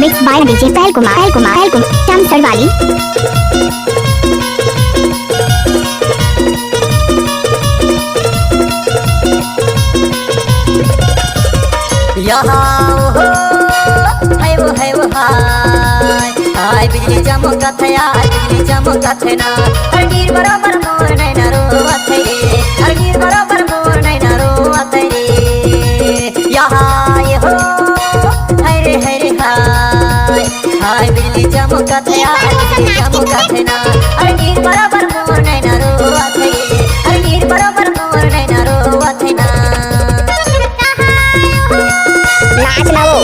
Mix by DJ पहल कुमार चमसर वाली। यहाँ हो है वो हाय बिजली चमकत है यार बिजली चमकत है ना हर गिर बराबर मोर नहीं ना रोवत है रे हर गिर बराबर मोर नहीं ना रोवत है रे यहाँ ये हो है रे हाय बिजली चमकत है यार बिजली चमकत है ना हर गिर बराबर मोर नहीं ना रोवत है रे हर गिर बराबर मोर नहीं ना रोवत है ना नाच ना वो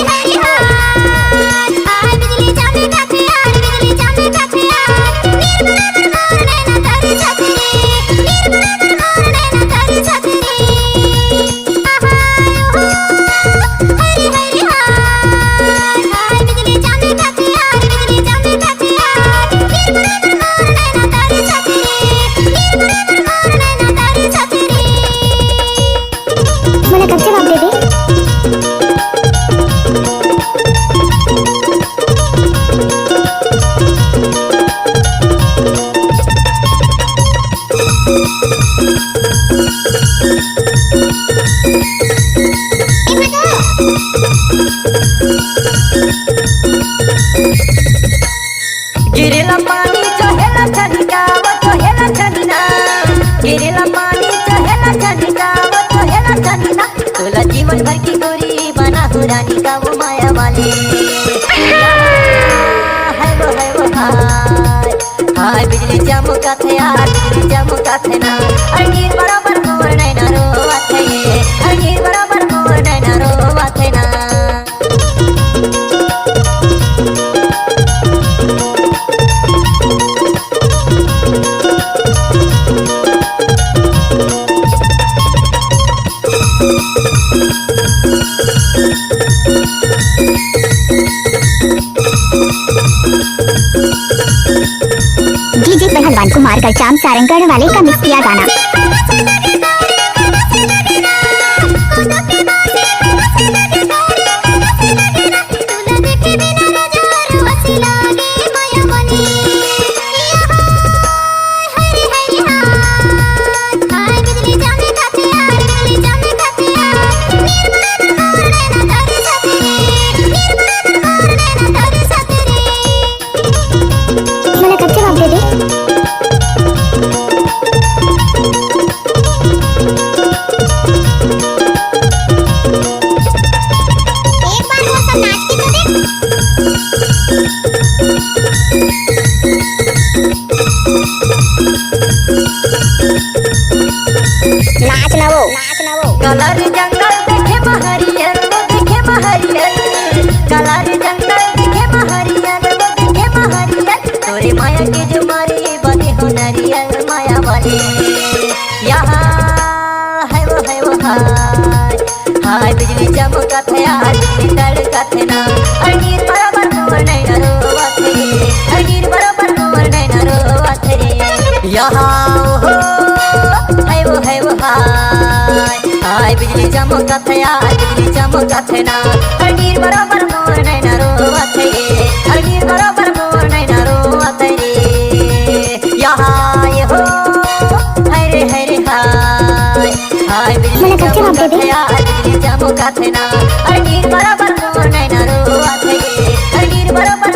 मुझे कब जवाब दे दे। गिरेला पानी चहेला छनिका वो चहेला छनिना गिरेला पानी चहेला छनिका वो चहेला छनिना तोला जीवन भर की गोरी बना हो रानी का वो माया वाली है वो हाय बिजली चमकत है यार बिजली चमकत है ना हर गिर बराबर मोर नहीं ना रोवत है ये हर गिर बराबर मोर नहीं ना रोवत है ना डीजे पहलवान कुमार का चाम सारंगगढ़ वाले का मिक्स किया गाना। मुझे कब जवाब दे दे। नाच ना वो कलर जंगल देखे महरियर वो देखे महरियर कलर जंगल देखे महरियर वो देखे महरियर तोरे माया के जो मारे बने हो नरियर माया वाले यहाँ है वो हाय बिजली चमकत है यार बिजली तड़कत है ना हर गिर बराबर मोर नहीं ना रोवत है हर गिर बराबर मोर नहीं ना रोवत है यहाँ हो है वो हाय बिजली चमकत है यार बिजली चमकत है ना हर गिर बराबर मोर नहीं ना रोवत है हर गिर बराबर मोर नहीं ना रोवत है यहाँ ये हो है रे हाय बिजली चमकत है यार बिजली चमकत है ना हर गिर बराबर मोर नहीं ना रोवत है हर गिर बराबर